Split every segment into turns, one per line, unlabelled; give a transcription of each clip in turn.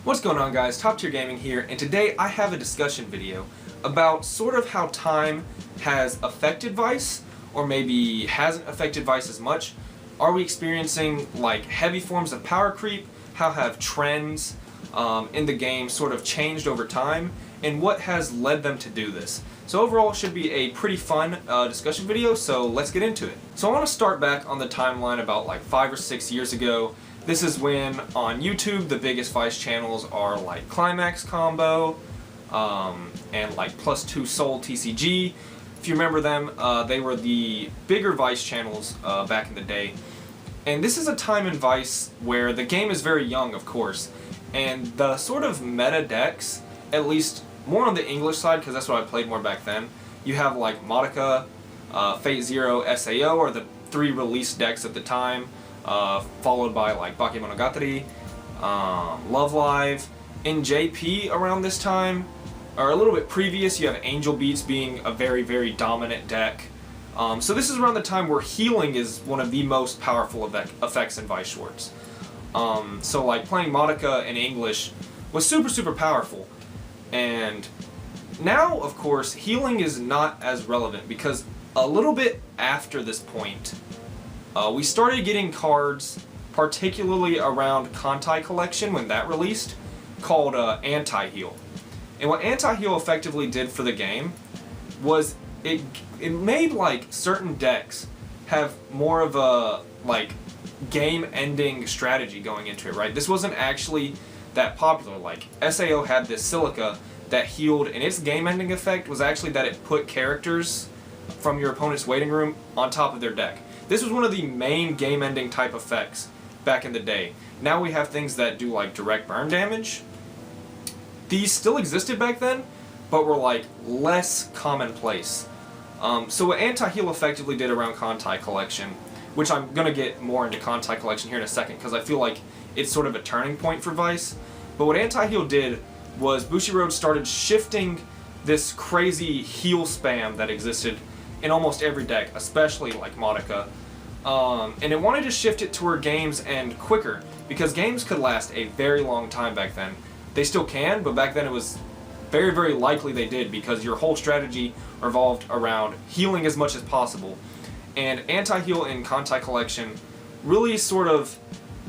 What's going on, guys? Top Tier Gaming here, and today I have a discussion video about sort of how time has affected Weiss, or maybe hasn't affected Weiss as much. Are we experiencing like heavy forms of power creep? How have trends in the game sort of changed over time, and what has led them to do this? So overall it should be a pretty fun discussion video, so let's get into it. So I want to start back on the timeline about like 5 or 6 years ago. This is when on YouTube the biggest Weiss channels are like Climax Combo and like +2 Soul TCG. If you remember them, they were the bigger Weiss channels back in the day. And this is a time in Weiss where the game is very young, of course, and the sort of meta decks, at least more on the English side because that's what I played more back then. You have like Madoka, Fate Zero, SAO are the 3 released decks at the time. Followed by like Bakemonogatari, Love Live. In JP around this time, or a little bit previous, you have Angel Beats being a very, very dominant deck. So this is around the time where healing is one of the most powerful effects in Weiss Schwarz. So like playing Madoka in English was super, super powerful. And now, of course, healing is not as relevant because a little bit after this point, we started getting cards, particularly around Kantai Collection when that released, called Anti-Heal. And what Anti-Heal effectively did for the game was it made like certain decks have more of a like game-ending strategy going into it, right? This wasn't actually that popular. Like SAO had this Silica that healed, and its game-ending effect was actually that it put characters from your opponent's waiting room on top of their deck. This was one of the main game-ending type effects back in the day. Now we have things that do like direct burn damage. These still existed back then, but were like less commonplace. So what Anti-Heal effectively did around Kantai Collection, which I'm going to get more into Kantai Collection here in a second because I feel like it's sort of a turning point for Weiss. But what Anti-Heal did was Bushiroad started shifting this crazy heal spam that existed in almost every deck, especially like Madoka. And it wanted to shift it to where games end quicker, because games could last a very long time back then. They still can, but back then it was very, very likely they did, because your whole strategy revolved around healing as much as possible. And Anti-Heal in Kantai Collection really sort of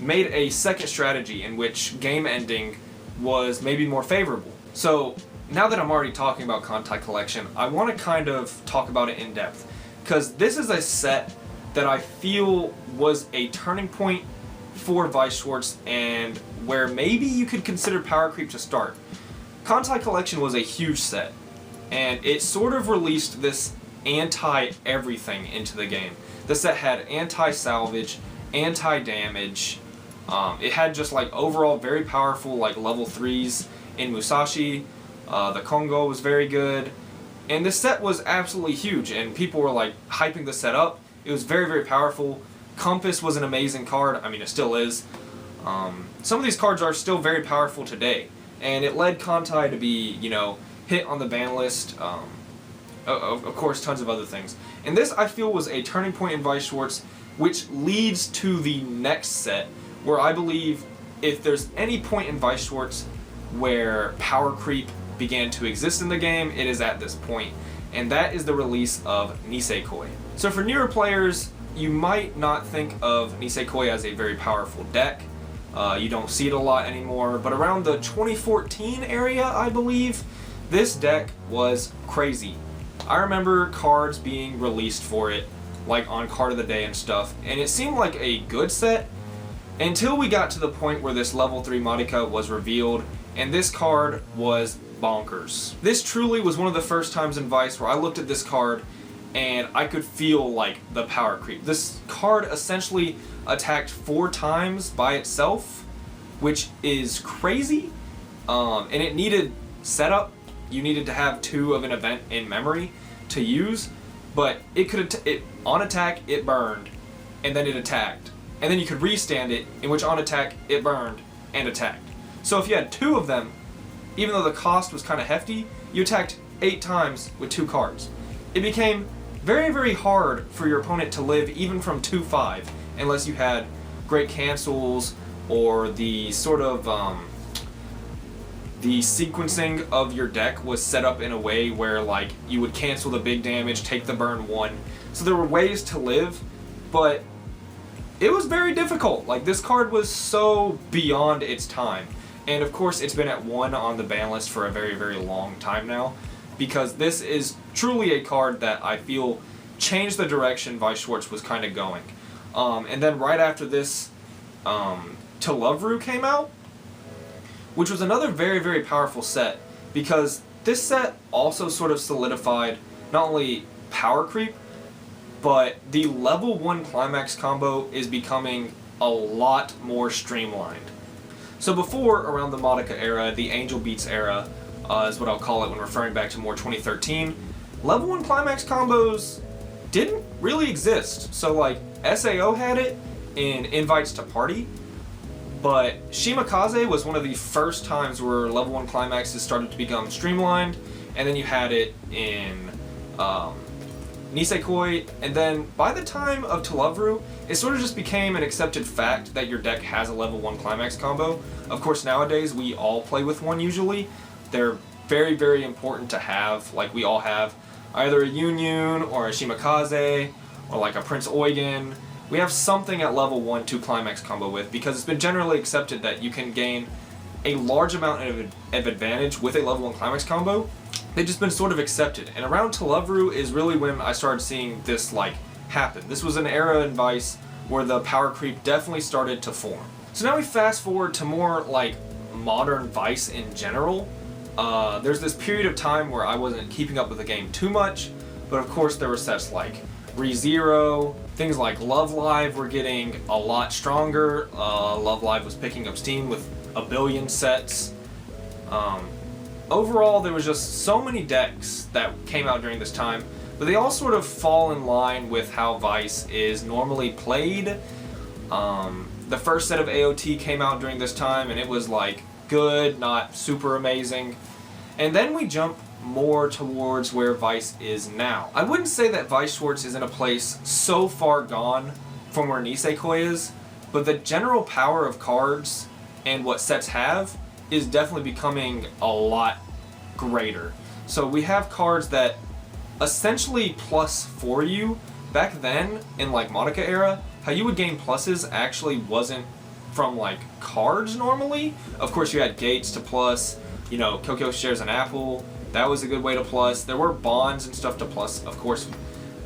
made a second strategy in which game ending was maybe more favorable. So now that I'm already talking about Kantai Collection, I want to kind of talk about it in depth, because this is a set that I feel was a turning point for Weiss Schwarz and where maybe you could consider power creep to start. Kantai Collection was a huge set, and it sort of released this anti-everything into the game. The set had anti-salvage, anti-damage, it had just like overall very powerful like level 3s in Musashi. The Kongo was very good, and this set was absolutely huge, and people were like hyping the set up. It was very, very powerful. Compass was an amazing card. I mean, it still is. Some of these cards are still very powerful today, and it led Kantai to be, you know, hit on the ban list. Of course, tons of other things. And this, I feel, was a turning point in Weiss Schwarz, which leads to the next set, where I believe if there's any point in Weiss Schwarz where power creep began to exist in the game, it is at this point, and that is the release of Nisekoi. So for newer players, you might not think of Nisekoi as a very powerful deck. You don't see it a lot anymore, but around the 2014 area, I believe, this deck was crazy. I remember cards being released for it, like on Card of the Day and stuff, and it seemed like a good set until we got to the point where this level 3 Madoka was revealed, and this card was bonkers. This truly was one of the first times in Weiss where I looked at this card and I could feel like the power creep. This card essentially attacked 4 times by itself, which is crazy, and it needed setup. You needed to have 2 of an event in memory to use, but it could on attack it burned, and then it attacked, and then you could restand it, in which on attack it burned and attacked. So if you had 2 of them, even though the cost was kind of hefty, you attacked 8 times with 2 cards. It became very, very hard for your opponent to live even from 2-5, unless you had great cancels or the sort of the sequencing of your deck was set up in a way where like you would cancel the big damage, take the burn 1. So there were ways to live, but it was very difficult. Like, this card was so beyond its time. And of course it's been at 1 on the ban list for a very, very long time now, because this is truly a card that I feel changed the direction Weiss Schwarz was kind of going. And then right after this, Telovru came out, which was another very, very powerful set, because this set also sort of solidified not only power creep, but the level 1 climax combo is becoming a lot more streamlined. So before, around the Modica era, the Angel Beats era, is what I'll call it when referring back to more 2013, level 1 climax combos didn't really exist. So like, SAO had it in Invites to Party, but Shimakaze was one of the first times where level 1 climaxes started to become streamlined, and then you had it in Nisekoi, and then by the time of Telovru, it sort of just became an accepted fact that your deck has a level 1 climax combo. Of course, nowadays we all play with one usually. They're very, very important to have. Like, we all have either a Yunyun or a Shimakaze or like a Prince Eugen. We have something at level 1 to climax combo with, because it's been generally accepted that you can gain a large amount of advantage with a level 1 climax combo. They've just been sort of accepted. And around Telovru is really when I started seeing this like happen. This was an era in Weiss where the power creep definitely started to form. So now we fast forward to more like modern Weiss in general. There's this period of time where I wasn't keeping up with the game too much, but of course there were sets like ReZero, things like Love Live were getting a lot stronger. Love Live was picking up steam with a billion sets. Overall, there was just so many decks that came out during this time, but they all sort of fall in line with how Weiss is normally played. The first set of AOT came out during this time, and it was like good, not super amazing. And then we jump more towards where Weiss is now. I wouldn't say that Weiss Schwarz is in a place so far gone from where Nisekoi is, but the general power of cards and what sets have is definitely becoming a lot greater. So we have cards that essentially plus for you. Back then, in like Modica era, how you would gain pluses actually wasn't from like cards normally. Of course you had gates to plus, you know, Kokyo shares an apple. That was a good way to plus. There were bonds and stuff to plus, of course,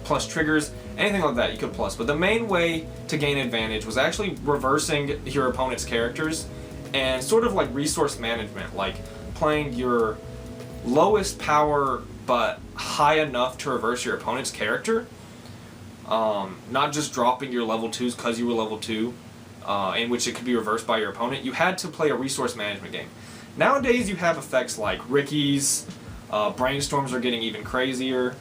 plus triggers, anything like that you could plus. But the main way to gain advantage was actually reversing your opponent's characters and sort of like resource management, like playing your lowest power but high enough to reverse your opponent's character. Not just dropping your level 2s because you were level 2, in which it could be reversed by your opponent. You had to play a resource management game. Nowadays you have effects like Ricky's, brainstorms are getting even crazier,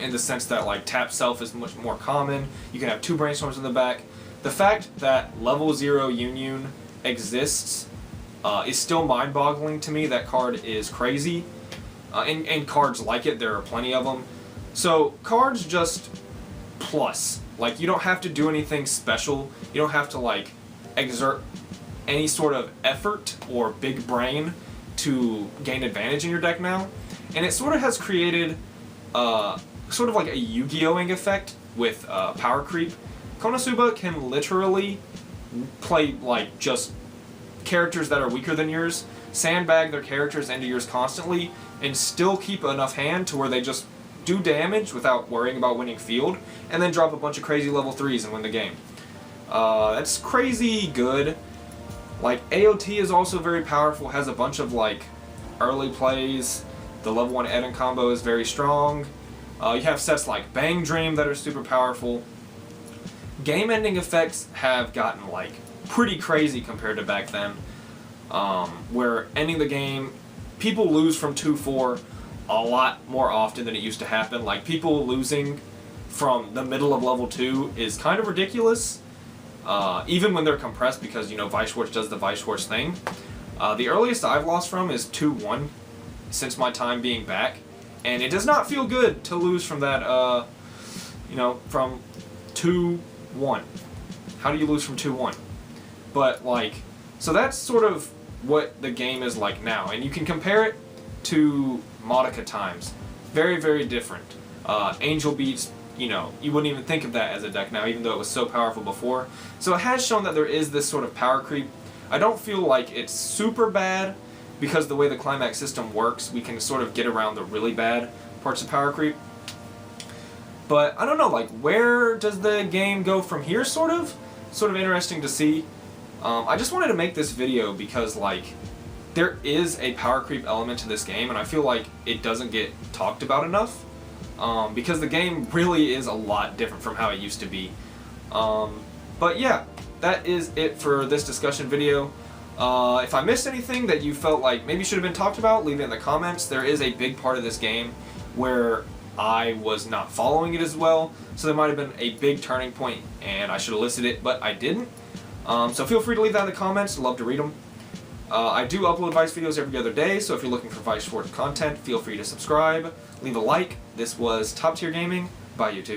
in the sense that like tap self is much more common. You can have 2 brainstorms in the back. The fact that level 0 Yunyun exists is still mind-boggling to me. That card is crazy, and cards like it, there are plenty of them. So cards just plus. Like, you don't have to do anything special. You don't have to like exert any sort of effort or big brain to gain advantage in your deck now. And it sort of has created sort of like a Yu-Gi-Oh-ing effect with power creep. Konosuba can literally play like just characters that are weaker than yours, sandbag their characters into yours constantly, and still keep enough hand to where they just do damage without worrying about winning field, and then drop a bunch of crazy level 3s and win the game. That's crazy good. Like, AOT is also very powerful, has a bunch of like early plays. The level 1 Eden combo is very strong. You have sets like Bang Dream that are super powerful. Game ending effects have gotten like pretty crazy compared to back then, where ending the game, people lose from 2-4 a lot more often than it used to happen. Like, people losing from the middle of level 2 is kind of ridiculous, even when they're compressed, because, you know, Weiss Schwarz does the Weiss Schwarz thing. The earliest I've lost from is 2-1 since my time being back, and it does not feel good to lose from that, you know, from 2-1. How do you lose from 2-1? But, like, so that's sort of what the game is like now. And you can compare it to Modica times. Very, very different. Angel Beats, you know, you wouldn't even think of that as a deck now, even though it was so powerful before. So it has shown that there is this sort of power creep. I don't feel like it's super bad, because the way the climax system works, we can sort of get around the really bad parts of power creep. But I don't know, like, where does the game go from here, sort of? Sort of interesting to see. I just wanted to make this video because, like, there is a power creep element to this game, and I feel like it doesn't get talked about enough. Because the game really is a lot different from how it used to be. But yeah, that is it for this discussion video. If I missed anything that you felt like maybe should have been talked about, leave it in the comments. There is a big part of this game where I was not following it as well, so there might have been a big turning point and I should have listed it, but I didn't. So feel free to leave that in the comments. I'd love to read them. I do upload Weiss videos every other day, so if you're looking for Weiss Schwarz content, feel free to subscribe, leave a like. This was Top Tier Gaming by YouTube.